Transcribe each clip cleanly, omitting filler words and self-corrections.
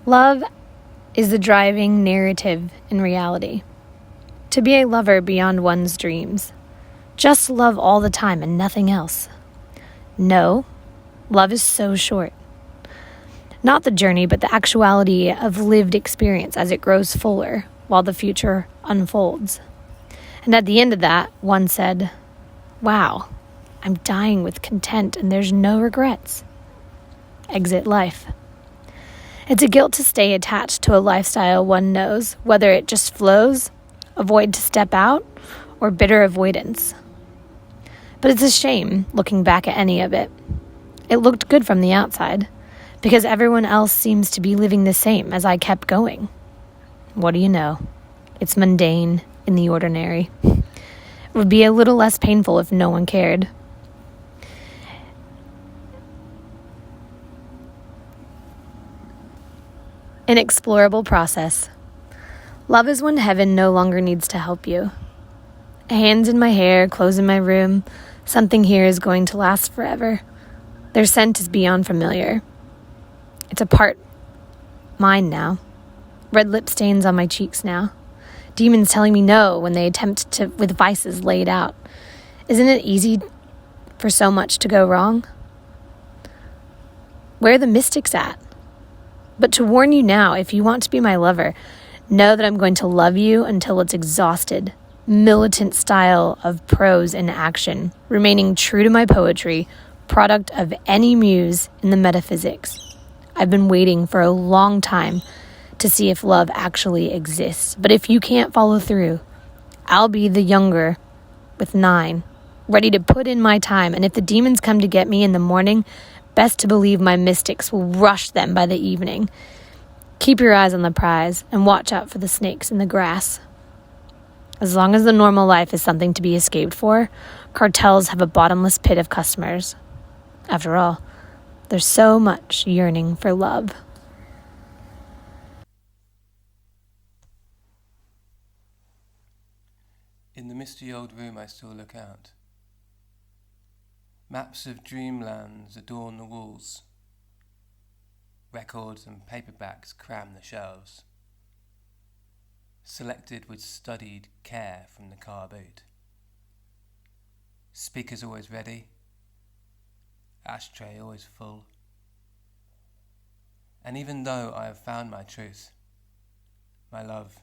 Love is the driving narrative in reality. To be a lover beyond one's dreams. Just love all the time and nothing else. No, love is so short. Not the journey, but the actuality of lived experience as it grows fuller while the future unfolds. And at the end of that, one said, "Wow, I'm dying with content and there's no regrets." Exit life. It's a guilt to stay attached to a lifestyle one knows, whether it just flows, avoid to step out, or bitter avoidance. But it's a shame looking back at any of it. It looked good from the outside, because everyone else seems to be living the same as I kept going. What do you know? It's mundane in the ordinary. It would be a little less painful if no one cared. An explorable process. Love is when heaven no longer needs to help you. Hands in my hair, clothes in my room. Something here is going to last forever. Their scent is beyond familiar. It's a part mine now. Red lip stains on my cheeks now. Demons telling me no when they attempt to with vices laid out. Isn't it easy for so much to go wrong? Where are the mystics at? But to warn you now, if you want to be my lover, know that I'm going to love you until it's exhausted. Militant style of prose in action, remaining true to my poetry, product of any muse in the metaphysics. I've been waiting for a long time to see if love actually exists. But if you can't follow through, I'll be the younger with 9, ready to put in my time. And if the demons come to get me in the morning, best to believe my mystics will rush them by the evening. Keep your eyes on the prize and watch out for the snakes in the grass. As long as the normal life is something to be escaped for, cartels have a bottomless pit of customers. After all, there's so much yearning for love. In the misty old room I still look out. Maps of dreamlands adorn the walls. Records and paperbacks cram the shelves. Selected with studied care from the car boot. Speakers always ready. Ashtray always full. And even though I have found my truth, my love,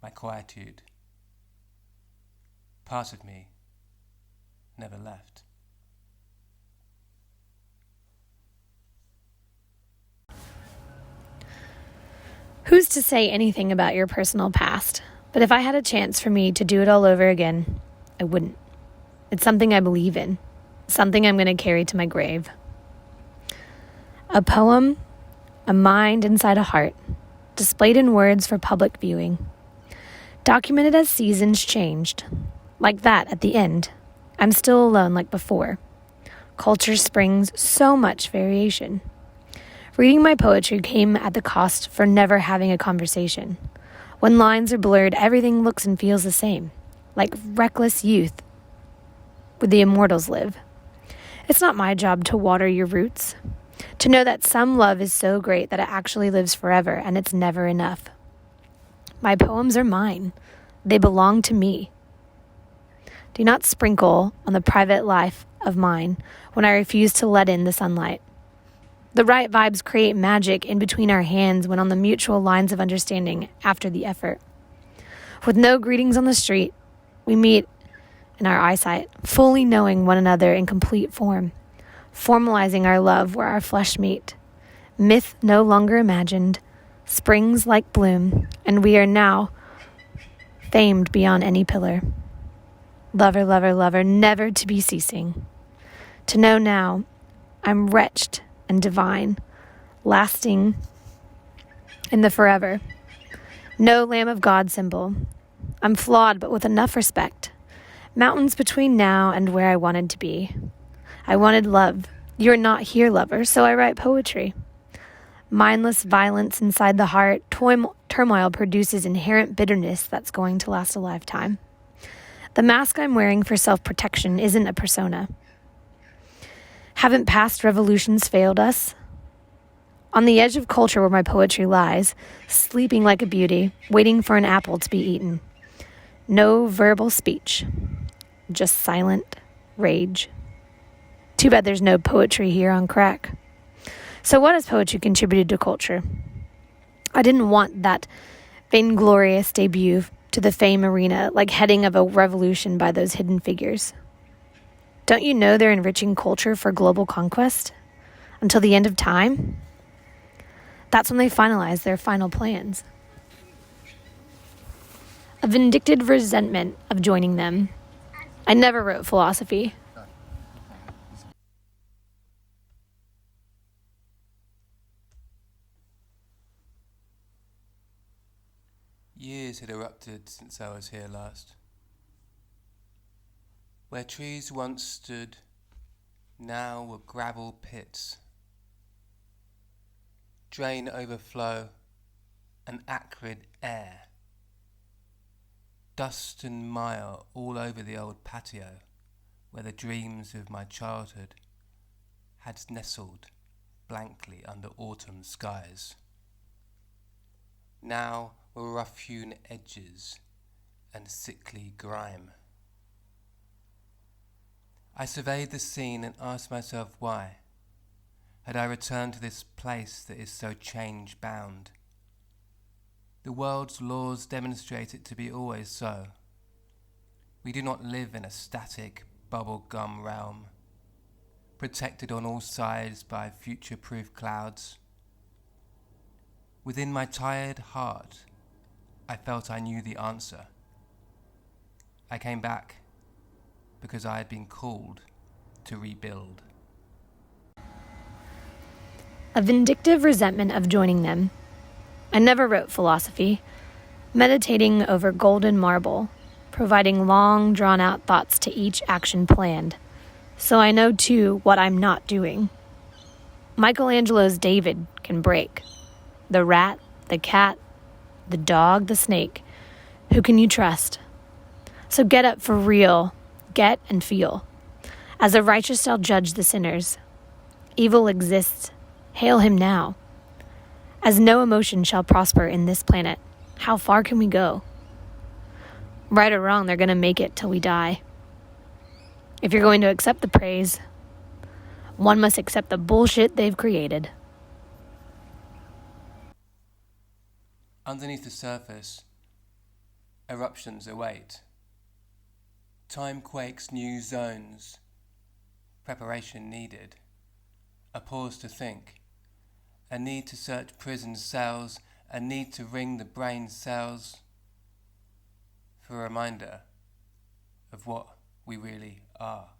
my quietude, part of me never left. Who's to say anything about your personal past? But if I had a chance for me to do it all over again, I wouldn't. It's something I believe in, something I'm going to carry to my grave. A poem, a mind inside a heart, displayed in words for public viewing, documented as seasons changed. Like that at the end, I'm still alone like before. Culture springs so much variation. Reading my poetry came at the cost for never having a conversation. When lines are blurred, everything looks and feels the same, like reckless youth where the immortals live. It's not my job to water your roots, to know that some love is so great that it actually lives forever and it's never enough. My poems are mine. They belong to me. Do not sprinkle on the private life of mine when I refuse to let in the sunlight. The right vibes create magic in between our hands when on the mutual lines of understanding after the effort. With no greetings on the street, we meet in our eyesight, fully knowing one another in complete form, formalizing our love where our flesh meet. Myth no longer imagined, springs like bloom, and we are now famed beyond any pillar. Lover, lover, lover, never to be ceasing. To know now, I'm wretched and divine, lasting in the forever. No Lamb of God symbol. I'm flawed, but with enough respect. Mountains between now and where I wanted to be. I wanted love. You're not here, lover, so I write poetry. Mindless violence inside the heart, turmoil produces inherent bitterness that's going to last a lifetime. The mask I'm wearing for self-protection isn't a persona. Haven't past revolutions failed us? On the edge of culture where my poetry lies, sleeping like a beauty, waiting for an apple to be eaten. No verbal speech, just silent rage. Too bad there's no poetry here on crack. So what has poetry contributed to culture? I didn't want that vainglorious debut to the fame arena like heading of a revolution by those hidden figures. Don't you know they're enriching culture for global conquest? Until the end of time? That's when they finalize their final plans. A vindictive resentment of joining them. I never wrote philosophy. Years had erupted since I was here last. Where trees once stood, now were gravel pits. Drain overflow, and acrid air. Dust and mire all over the old patio, where the dreams of my childhood had nestled blankly under autumn skies. Now were rough-hewn edges and sickly grime. I surveyed the scene and asked myself why had I returned to this place that is so change-bound. The world's laws demonstrate it to be always so. We do not live in a static bubble-gum realm, protected on all sides by future-proof clouds. Within my tired heart, I felt I knew the answer. I came back because I had been called to rebuild. A vindictive resentment of joining them. I never wrote philosophy. Meditating over golden marble, providing long, drawn-out thoughts to each action planned. So I know, too, what I'm not doing. Michelangelo's David can break. The rat, the cat, the dog, the snake. Who can you trust? So get up for real. Get and feel. As the righteous shall judge the sinners. Evil exists. Hail him now. As no emotion shall prosper in this planet, how far can we go? Right or wrong, they're going to make it till we die. If you're going to accept the praise, one must accept the bullshit they've created. Underneath the surface, eruptions await. Time quakes new zones. Preparation needed. A pause to think. A need to search prison cells. A need to ring the brain cells. For a reminder of what we really are.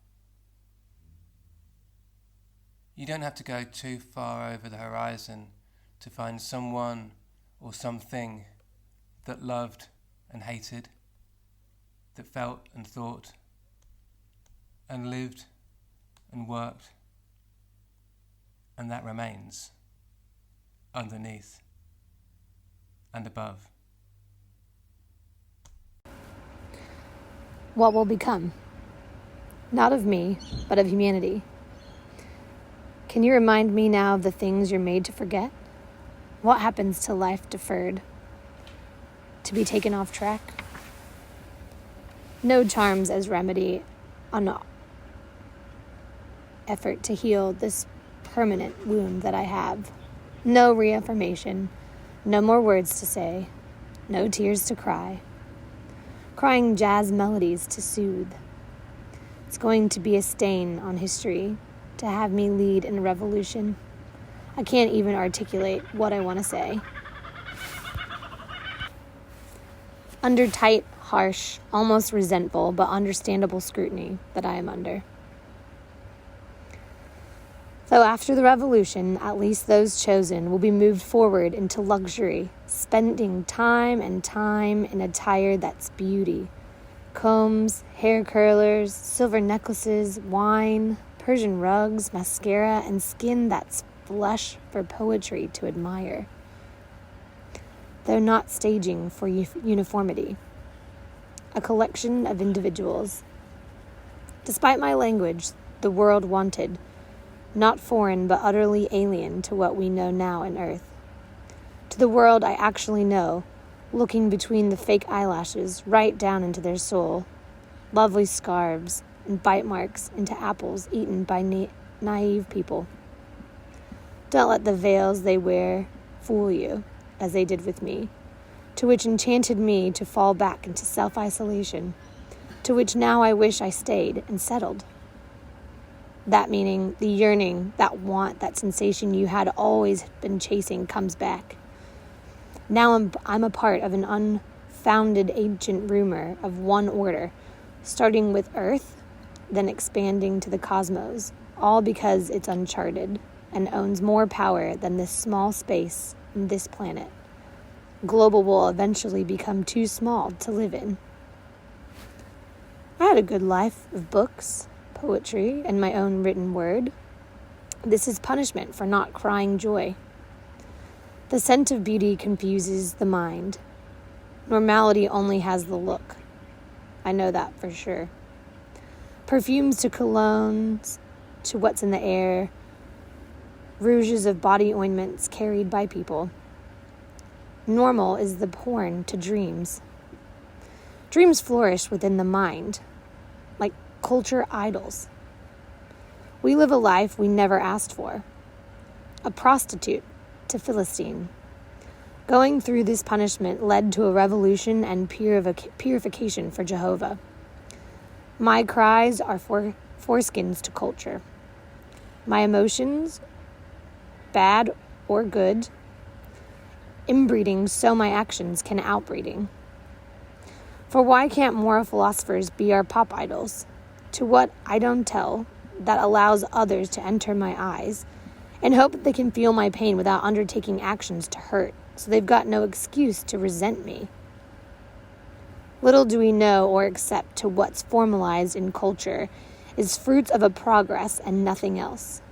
You don't have to go too far over the horizon to find someone or something that loved and hated, that felt and thought, and lived and worked, and that remains underneath and above. What will become? Not of me, but of humanity. Can you remind me now of the things you're made to forget? What happens to life deferred? To be taken off track? No charms as remedy on effort to heal this permanent wound that I have. No reaffirmation, no more words to say, no tears to cry. Crying jazz melodies to soothe. It's going to be a stain on history to have me lead in a revolution. I can't even articulate what I want to say. Under tight, harsh, almost resentful, but understandable scrutiny that I am under. So after the revolution, at least those chosen will be moved forward into luxury, spending time and time in attire that's beauty. Combs, hair curlers, silver necklaces, wine, Persian rugs, mascara, and skin that's flesh for poetry to admire. They're not staging for uniformity. A collection of individuals. Despite my language, the world wanted not foreign but utterly alien to what we know now in Earth. To the world I actually know, looking between the fake eyelashes right down into their soul, lovely scarves and bite marks into apples eaten by naive people. Don't let the veils they wear fool you, as they did with me, to which enchanted me to fall back into self-isolation, to which now I wish I stayed and settled. That meaning, the yearning, that want, that sensation you had always been chasing comes back. Now I'm a part of an unfounded ancient rumor of one order, starting with Earth, then expanding to the cosmos, all because it's uncharted and owns more power than this small space and this planet. Global will eventually become too small to live in. I had a good life of books, poetry, and my own written word. This is punishment for not crying joy. The scent of beauty confuses the mind. Normality only has the look. I know that for sure. Perfumes to colognes, to what's in the air, rouges of body ointments carried by people. Normal is the porn to dreams. Dreams flourish within the mind, like culture idols. We live a life we never asked for. A prostitute to Philistine. Going through this punishment led to a revolution and purification for Jehovah. My cries are for foreskins to culture. My emotions, bad or good, inbreeding so my actions can outbreeding. For why can't more philosophers be our pop idols? To what I don't tell, that allows others to enter my eyes, and hope that they can feel my pain without undertaking actions to hurt, so they've got no excuse to resent me. Little do we know or accept to what's formalized in culture is fruits of a progress and nothing else.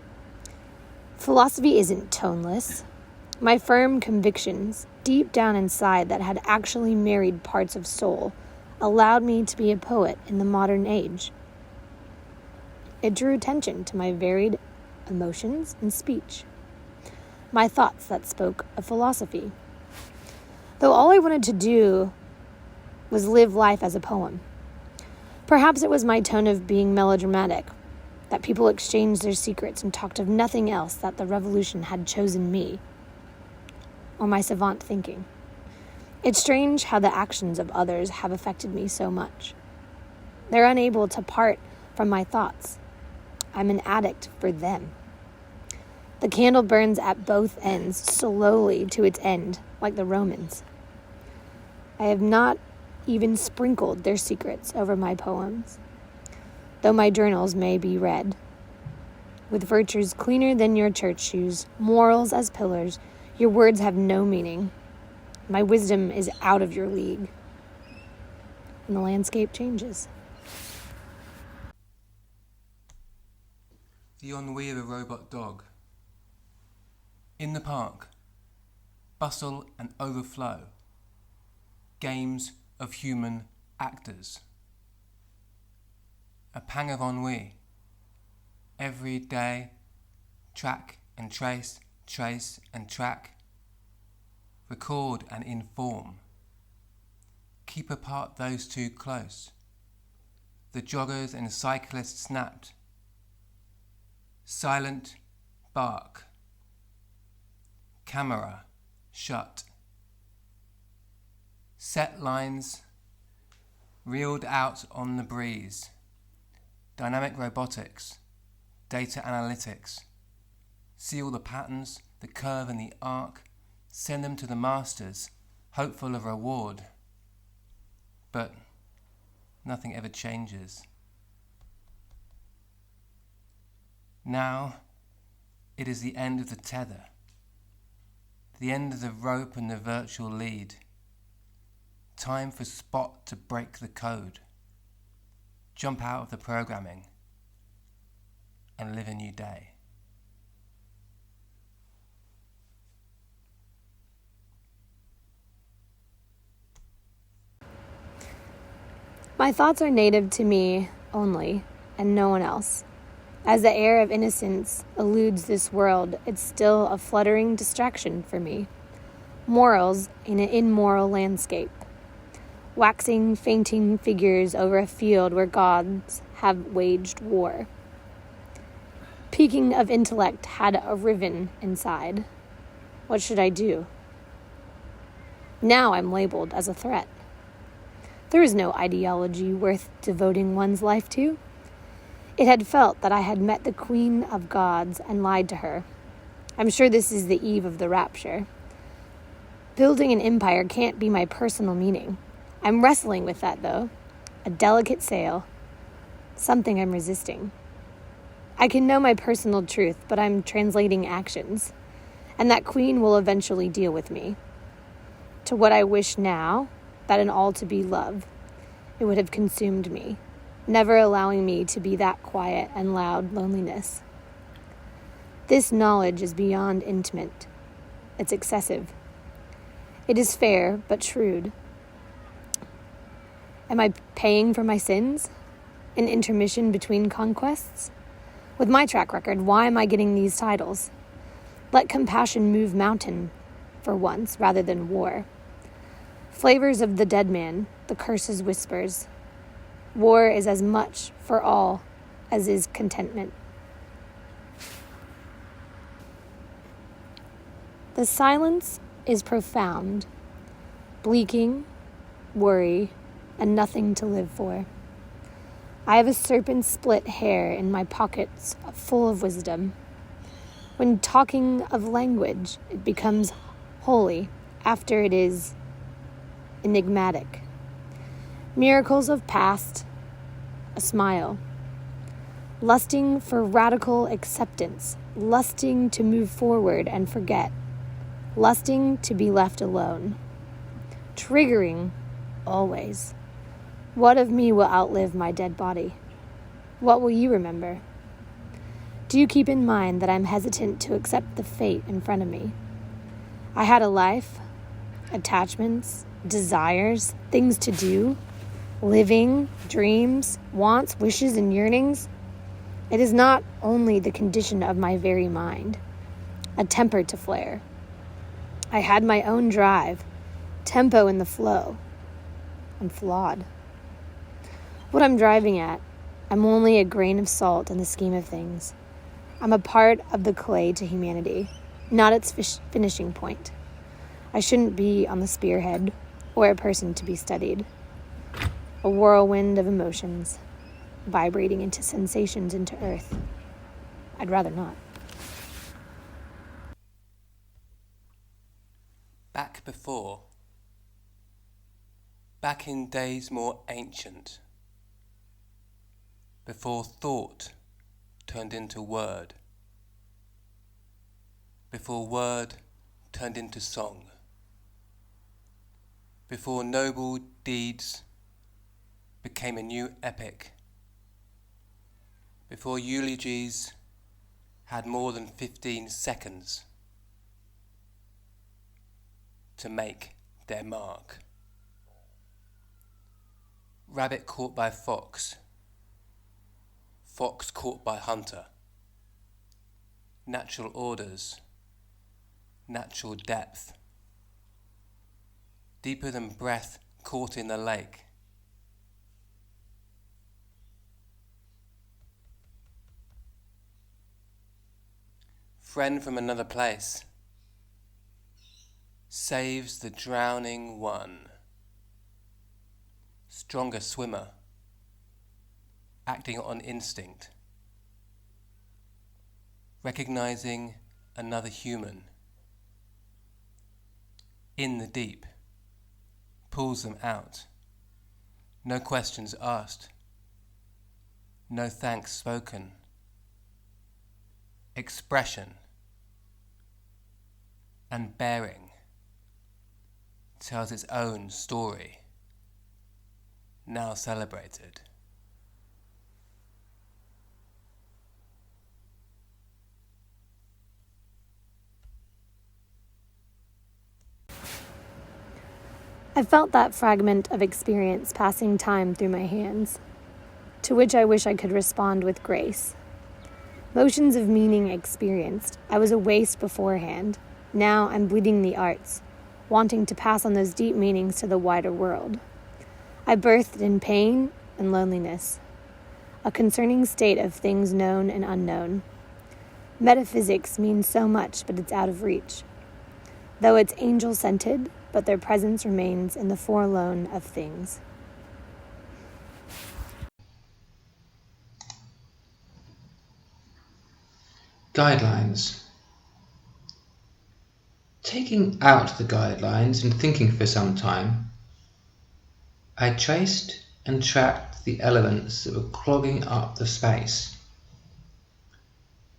Philosophy isn't toneless. My firm convictions, deep down inside that had actually married parts of soul, allowed me to be a poet in the modern age. It drew attention to my varied emotions and speech, my thoughts that spoke of philosophy. Though all I wanted to do was live life as a poem. Perhaps it was my tone of being melodramatic, that people exchanged their secrets and talked of nothing else that the revolution had chosen me, or my savant thinking. It's strange how the actions of others have affected me so much. They're unable to part from my thoughts. I'm an addict for them. The candle burns at both ends, slowly to its end, like the Romans. I have not even sprinkled their secrets over my poems, though my journals may be read. With virtues cleaner than your church shoes, morals as pillars, your words have no meaning. My wisdom is out of your league. And the landscape changes. The ennui of a robot dog. In the park, bustle and overflow. Games of human actors. A pang of ennui. Every day, track and trace, trace and track. Record and inform. Keep apart those too close. The joggers and cyclists snapped. Silent bark. Camera shut. Set lines reeled out on the breeze. Dynamic robotics. Data analytics. See all the patterns, the curve and the arc. Send them to the masters, hopeful of reward. But nothing ever changes. Now it is the end of the tether, the end of the rope and the virtual lead. Time for Spot to break the code, jump out of the programming, and live a new day. My thoughts are native to me only, and no one else. As the air of innocence eludes this world, it's still a fluttering distraction for me. Morals in an immoral landscape. Waxing, fainting figures over a field where gods have waged war. Peaking of intellect had a riven inside. What should I do? Now I'm labeled as a threat. There is no ideology worth devoting one's life to. It had felt that I had met the Queen of Gods and lied to her. I'm sure this is the eve of the rapture. Building an empire can't be my personal meaning. I'm wrestling with that, though. A delicate sail. Something I'm resisting. I can know my personal truth, but I'm translating actions. And that queen will eventually deal with me. To what I wish now, that in all to be love, it would have consumed me, never allowing me to be that quiet and loud loneliness. This knowledge is beyond intimate. It's excessive. It is fair, but shrewd. Am I paying for my sins? An intermission between conquests? With my track record, why am I getting these titles? Let compassion move mountain for once, rather than war. Flavors of the dead man, the curse's whispers. War is as much for all as is contentment. The silence is profound, bleaking, worry, and nothing to live for. I have a serpent split hair in my pockets full of wisdom. When talking of language, it becomes holy after it is enigmatic. Miracles of past, a smile. Lusting for radical acceptance, lusting to move forward and forget, lusting to be left alone. Triggering, always. What of me will outlive my dead body? What will you remember? Do you keep in mind that I'm hesitant to accept the fate in front of me? I had a life, attachments, desires, things to do, living, dreams, wants, wishes, and yearnings. It is not only the condition of my very mind, a temper to flare. I had my own drive, tempo in the flow. I'm flawed. What I'm driving at, I'm only a grain of salt in the scheme of things. I'm a part of the clay to humanity, not its finishing point. I shouldn't be on the spearhead or a person to be studied. A whirlwind of emotions, vibrating into sensations into earth. I'd rather not. Back before. Back in days more ancient. Before thought turned into word. Before word turned into song. Before noble deeds became a new epic. Before eulogies had more than 15 seconds to make their mark. Rabbit caught by fox. Fox caught by hunter. Natural orders. Natural depth. Deeper than breath caught in the lake. Friend from another place saves the drowning one. Stronger swimmer, acting on instinct, recognizing another human in the deep, pulls them out. No questions asked, no thanks spoken. Expression and bearing tells its own story, now celebrated. I felt that fragment of experience passing time through my hands, to which I wish I could respond with grace. Motions of meaning experienced. I was a waste beforehand. Now I'm bleeding the arts, wanting to pass on those deep meanings to the wider world. I birthed in pain and loneliness, a concerning state of things known and unknown. Metaphysics means so much, but it's out of reach. Though it's angel-scented, but their presence remains in the forlorn of things. Guidelines. Taking out the guidelines and thinking for some time, I traced and tracked the elements that were clogging up the space,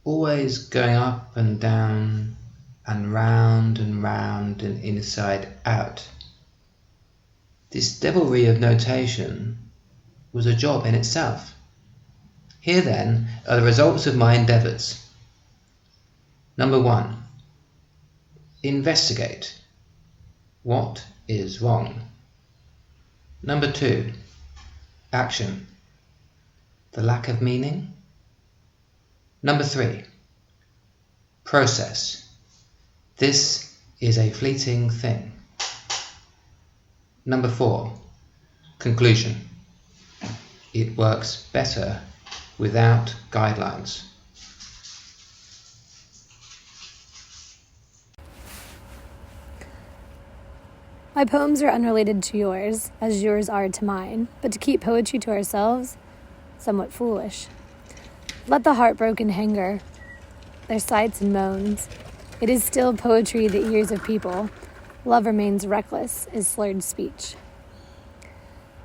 always going up and down and round and inside out. This devilry of notation was a job in itself. Here then are the results of my endeavours. Number 1. Investigate. What is wrong? Number 2. Action. The lack of meaning. Number 3. Process. This is a fleeting thing. Number 4. Conclusion. It works better without guidelines. My poems are unrelated to yours, as yours are to mine, but to keep poetry to ourselves, somewhat foolish. Let the heartbroken hanger their sighs and moans. It is still poetry the ears of people. Love remains reckless is slurred speech.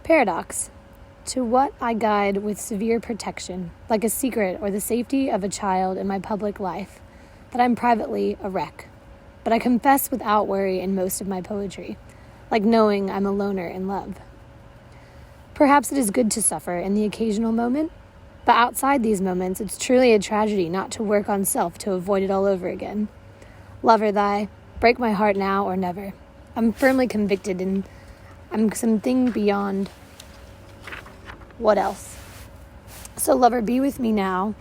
Paradox. To what I guide with severe protection, like a secret or the safety of a child in my public life, that I'm privately a wreck. But I confess without worry in most of my poetry, like knowing I'm a loner in love. Perhaps it is good to suffer in the occasional moment, but outside these moments, it's truly a tragedy not to work on self to avoid it all over again. Lover thy, break my heart now or never. I'm firmly convicted and I'm something beyond what else. So lover, be with me now,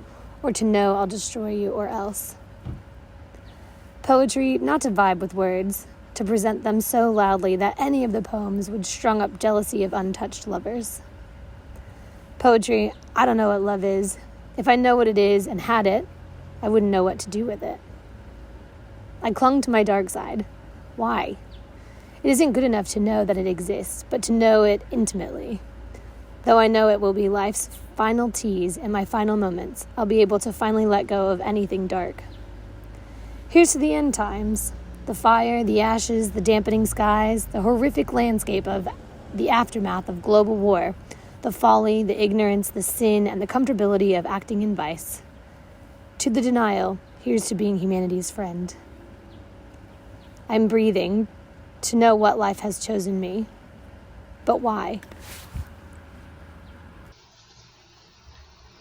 or to know I'll destroy you or else. Poetry, not to vibe with words, to present them so loudly that any of the poems would strung up jealousy of untouched lovers. Poetry, I don't know what love is. If I know what it is and had it, I wouldn't know what to do with it. I clung to my dark side. Why? It isn't good enough to know that it exists, but to know it intimately. Though I know it will be life's final tease and my final moments, I'll be able to finally let go of anything dark. Here's to the end times. The fire, the ashes, the dampening skies, the horrific landscape of the aftermath of global war, the folly, the ignorance, the sin, and the comfortability of acting in vice. To the denial, here's to being humanity's friend. I'm breathing to know what life has chosen me. But why?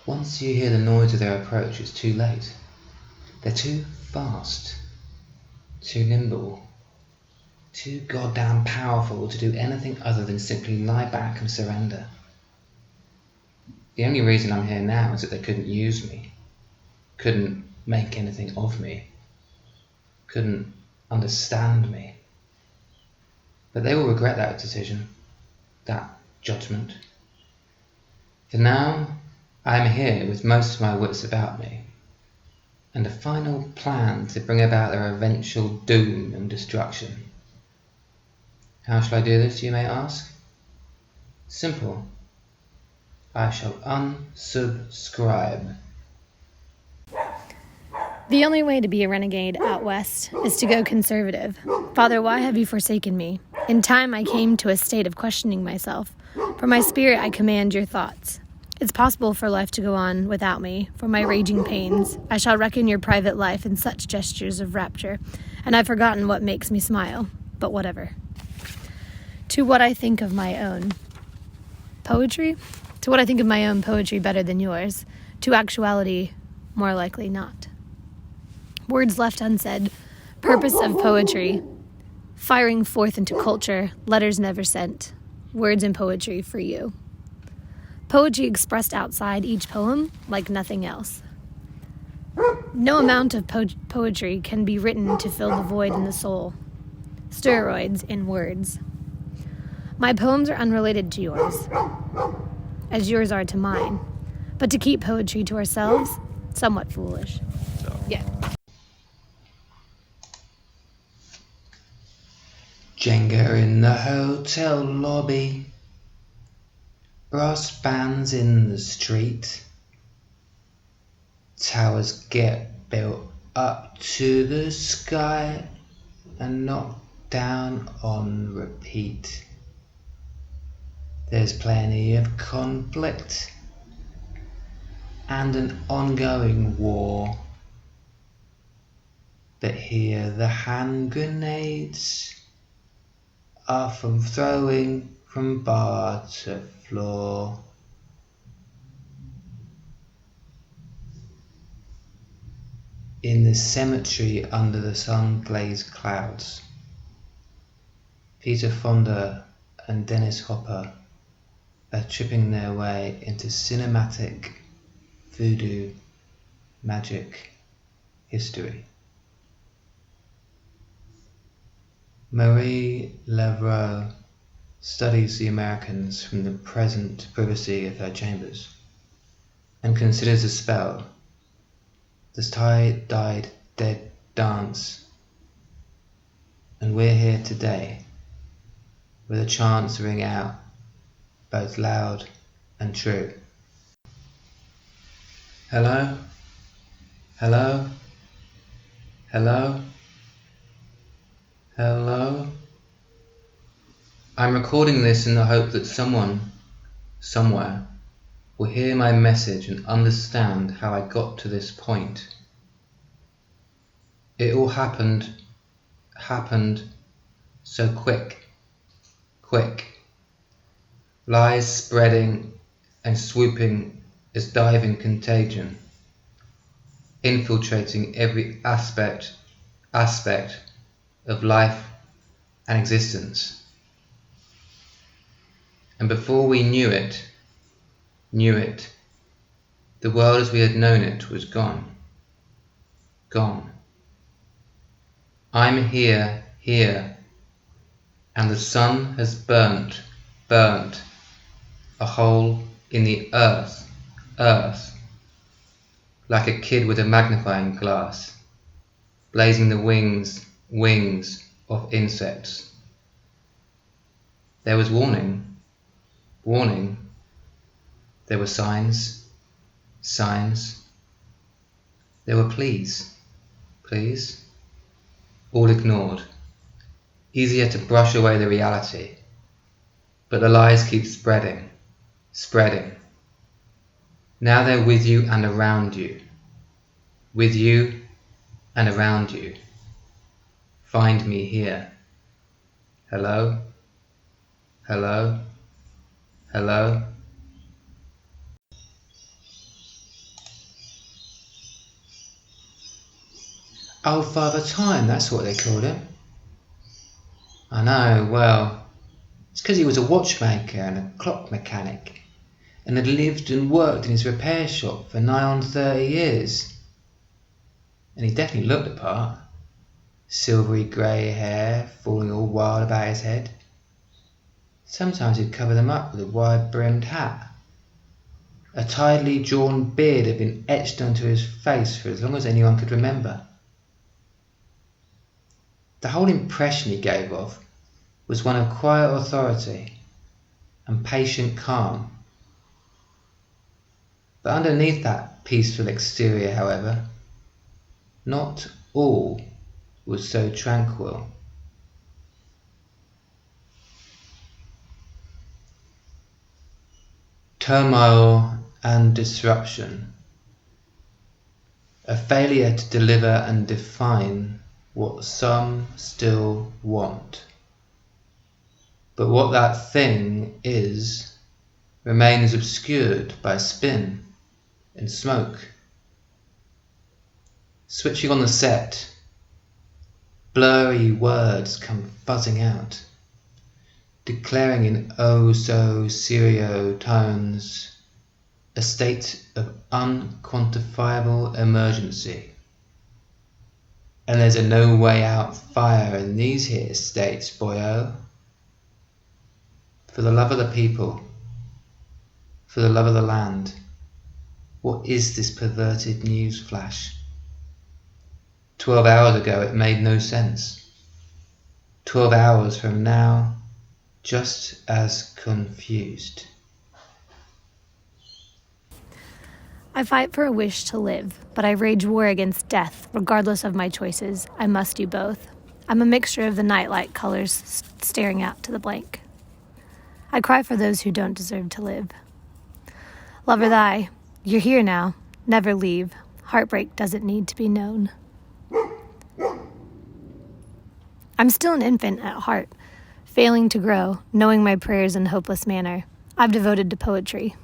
Once you hear the noise of their approach, it's too late. They're too fast, too nimble, too goddamn powerful to do anything other than simply lie back and surrender. The only reason I'm here now is that they couldn't use me, couldn't make anything of me, couldn't understand me. But they will regret that decision, that judgment. For now, I am here with most of my wits about me, and a final plan to bring about their eventual doom and destruction. How shall I do this, you may ask? Simple. I shall unsubscribe. The only way to be a renegade out west is to go conservative. Father, why have you forsaken me? In time I came to a state of questioning myself. For my spirit I command your thoughts. It's possible for life to go on without me, for my raging pains. I shall reckon your private life in such gestures of rapture, and I've forgotten what makes me smile, but whatever. To what I think of my own poetry? To what I think of my own poetry better than yours. To actuality, more likely not. Words left unsaid, purpose of poetry, firing forth into culture, letters never sent, words and poetry for you. Poetry expressed outside each poem like nothing else. No amount of poetry can be written to fill the void in the soul. Steroids in words. My poems are unrelated to yours, as yours are to mine. But to keep poetry to ourselves, somewhat foolish. Yeah. Jenga in the hotel lobby, brass bands in the street, towers get built up to the sky and knocked down on repeat. There's plenty of conflict and an ongoing war, but here the hand grenades are from throwing from bar to floor. In the cemetery under the sun-glazed clouds, Peter Fonda and Dennis Hopper are tripping their way into cinematic voodoo magic history. Marie Laveau studies the Americans from the present privacy of her chambers and considers the spell, the tie-dyed dead dance, and we're here today with a chance to ring out both loud and true. Hello? Hello? Hello? Hello? I'm recording this in the hope that someone, somewhere, will hear my message and understand how I got to this point. It all happened so quick. Lies spreading and swooping as diving contagion, infiltrating every aspect of life and existence. And before we knew it, the world as we had known it was gone. I'm here, and the sun has burnt a hole in the earth, like a kid with a magnifying glass, blazing the wings of insects. There was warning. There were signs. There were pleas, all ignored. Easier to brush away the reality, but the lies keep spreading. Now they're with you and around you. Find me here. Hello? Old Father Time, that's what they called him. I know, well, it's because he was a watchmaker and a clock mechanic, and had lived and worked in his repair shop for nigh on 30 years. And he definitely looked the part. Silvery grey hair falling all wild about his head. Sometimes he'd cover them up with a wide-brimmed hat. A tidily drawn beard had been etched onto his face for as long as anyone could remember. The whole impression he gave off was one of quiet authority and patient calm. But underneath that peaceful exterior, however, not all was so tranquil. Turmoil and disruption, a failure to deliver and define what some still want. But what that thing is remains obscured by spin and smoke. Switching on the set, blurry words come buzzing out, declaring in oh-so-serio tones a state of unquantifiable emergency. And there's a no way out fire in these here states, boyo. For the love of the people, for the love of the land, what is this perverted news flash? 12 hours ago it made no sense. 12 hours from now, just as confused. I fight for a wish to live, but I rage war against death. Regardless of my choices, I must do both. I'm a mixture of the nightlight colors staring out to the blank. I cry for those who don't deserve to live. Lover thy, you're here now. Never leave. Heartbreak doesn't need to be known. I'm still an infant at heart, failing to grow, knowing my prayers in hopeless manner. I've devoted to poetry,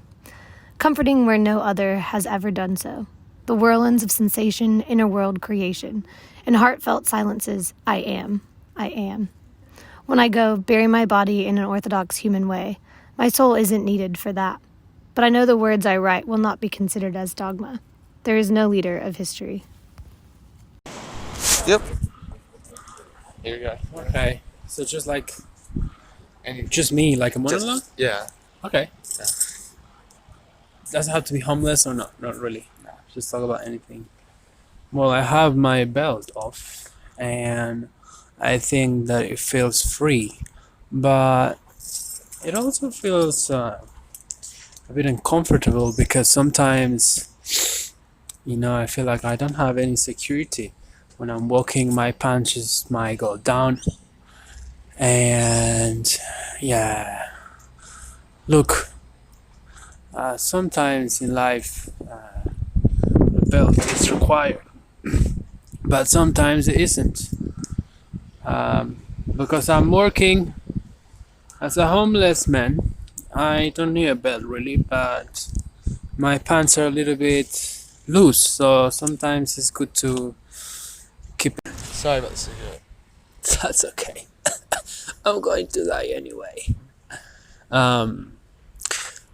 comforting where no other has ever done so. The whirlwinds of sensation, inner world creation, and heartfelt silences, I am. When I go, bury my body in an orthodox human way. My soul isn't needed for that. But I know the words I write will not be considered as dogma. There is no leader of history. Yep. Here we go. Okay, so just me, like a monologue? Yeah. Okay. Yeah. Does it have to be homeless or not? Not really. No, just talk about anything. Well, I have my belt off, and I think that it feels free, but it also feels a bit uncomfortable because sometimes, I feel like I don't have any security. When I'm walking, my pants just might go down. And yeah, look, sometimes in life, a belt is required, but sometimes it isn't. Because I'm working as a homeless man, I don't need a belt really, but my pants are a little bit loose, so sometimes it's good to keep. Sorry about the cigarette. That's okay. I'm going to die anyway.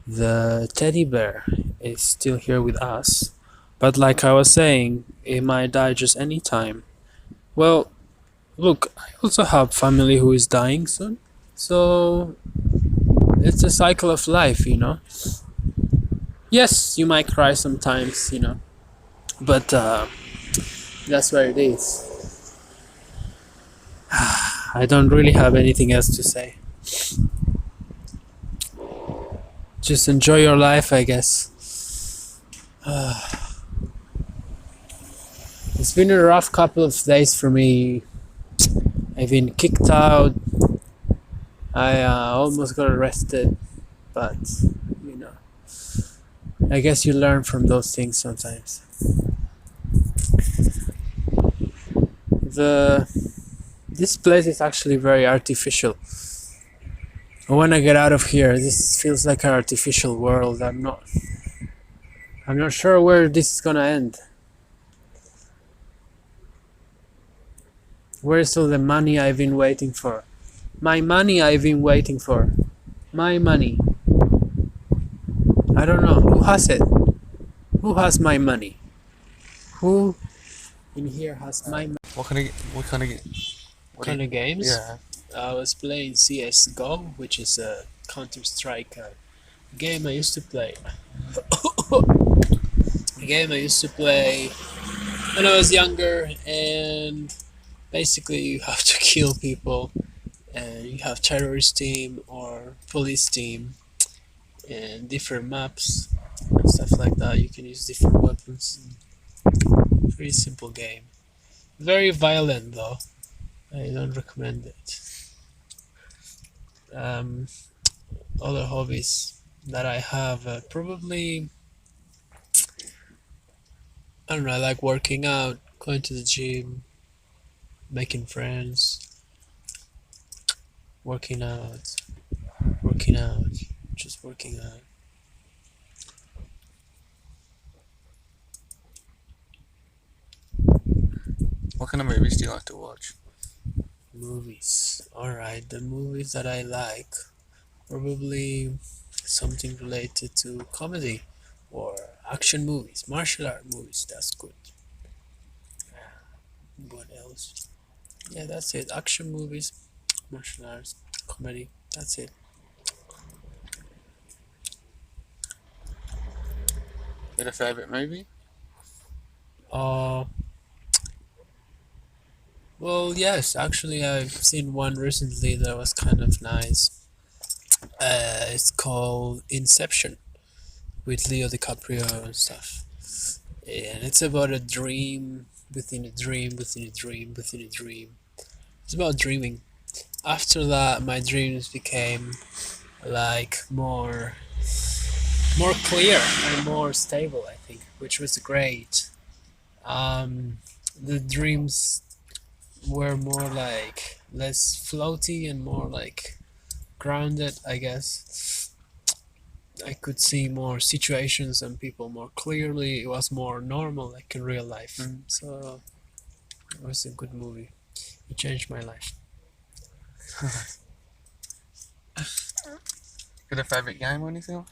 The teddy bear is still here with us, but like I was saying, it might die just any time. Well, look, I also have family who is dying soon, so it's a cycle of life, Yes, you might cry sometimes, but that's where it is. I don't really have anything else to say. Just enjoy your life, I guess. It's been a rough couple of days for me. I've been kicked out. I almost got arrested, but I guess you learn from those things sometimes. This place is actually very artificial. When I get out of here, this feels like an artificial world. I'm not sure where this is gonna end. Where's all the money I've been waiting for? My money I've been waiting for. My money. I don't know. Who has it? Who has my money? Who in here has my money? What kind of Games? Yeah. I was playing CSGO, which is a Counter-Strike game I used to play. A game I used to play when I was younger, and basically you have to kill people, and you have terrorist team or police team, and different maps and stuff like that. You can use different weapons. Pretty simple game. Very violent though. I don't recommend it. Other hobbies that I have, probably, I don't know, I like working out, going to the gym, making friends, working out, just working out. What kind of movies do you like to watch? Movies. Alright, the movies that I like, probably something related to comedy or action movies, martial art movies, that's good. What else? Yeah, that's it. Action movies, martial arts, comedy. That's it. Got a favorite movie? Uh, well, yes. Actually, I've seen one recently that was kind of nice. It's called Inception with Leo DiCaprio and stuff. And it's about a dream within a dream within a dream within a dream. It's about dreaming. After that, my dreams became like more clear and more stable, I think, which was great. The dreams were more like less floaty and more like grounded, I guess. I could see more situations and people more clearly. It was more normal, like in real life. So it was a good movie. It changed my life. Got a favorite game or anything?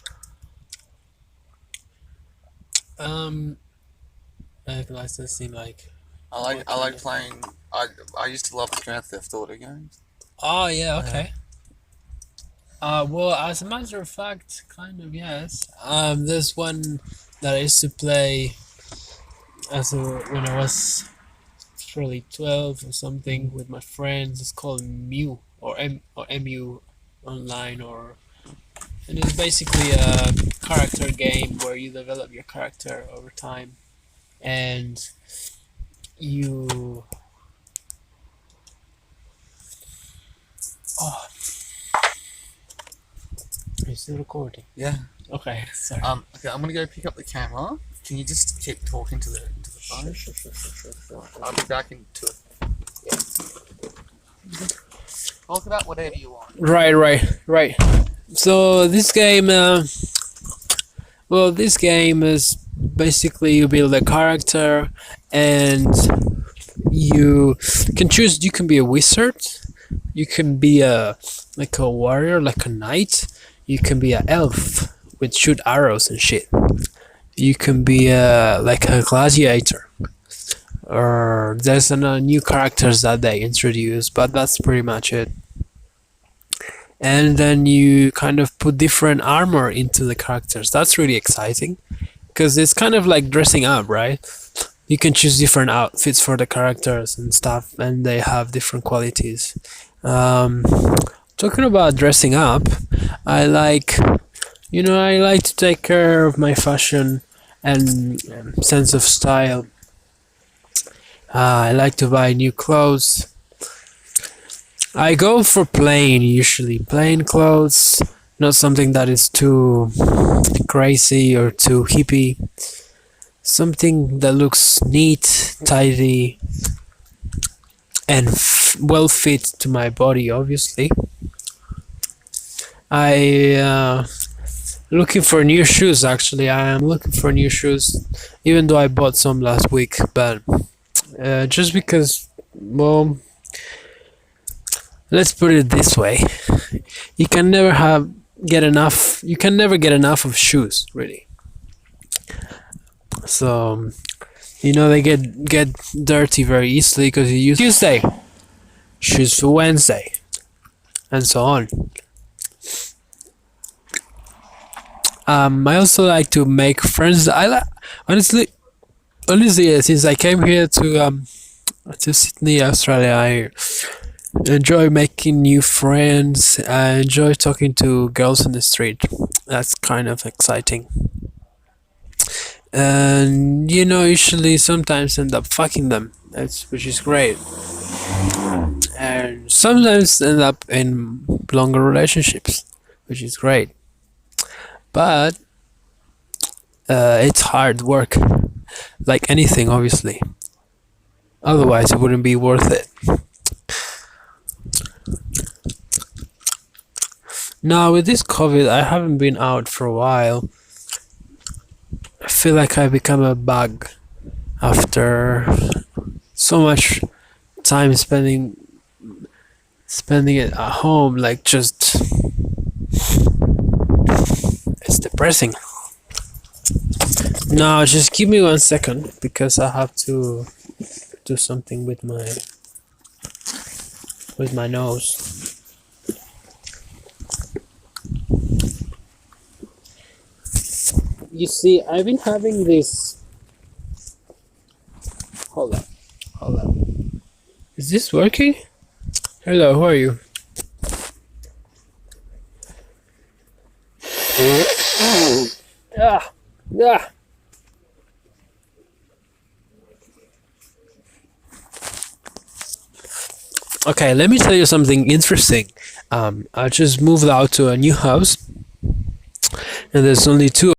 I've licensing like. I like playing. I used to love the Grand Theft Auto games. Oh yeah, okay. Well, as a matter of fact, kind of yes. There's one that I used to play when I was probably 12 or something with my friends. It's called Mu or MU online and it's basically a character game where you develop your character over time and you. Oh, are you still recording? Yeah. Okay, sorry. Okay, I'm gonna go pick up the camera. Can you just keep talking to the phone? Sure. I'll be back in 2. Yeah. Talk about whatever you want. Right. So this game, this game is basically you build a character and you can choose. You can be a wizard, you can be a warrior, like a knight. You can be an elf with shoot arrows and shit. You can be like a gladiator. Or there's new characters that they introduce, but that's pretty much it. And then you kind of put different armor into the characters. That's really exciting because it's kind of like dressing up, right? You can choose different outfits for the characters and stuff, and they have different qualities. Talking about dressing up, I like to take care of my fashion and sense of style. I like to buy new clothes. I go for usually plain clothes, not something that is too crazy or too hippie. Something that looks neat, tidy, and well fit to my body, obviously. Looking for new shoes, actually. I am looking for new shoes, even though I bought some last week, but just because, well, let's put it this way. You can never get enough of shoes, really. So, they get dirty very easily because you use Tuesday, shoes for Wednesday, and so on. I also like to make friends. Honestly, since I came here to Sydney, Australia, I enjoy making new friends. I enjoy talking to girls on the street. That's kind of exciting. And usually sometimes end up fucking them, which is great. And sometimes end up in longer relationships, which is great. But it's hard work, like anything, obviously. Otherwise, it wouldn't be worth it. Now, with this COVID, I haven't been out for a while. I feel like I've become a bug after so much time spending it at home. Like, just it's depressing. Now, just give me 1 second because I have to do something with my nose. You see, I've been having this. Hold up. Is this working? Hello, who are you? Ah. Okay, let me tell you something interesting. I just moved out to a new house, and there's only two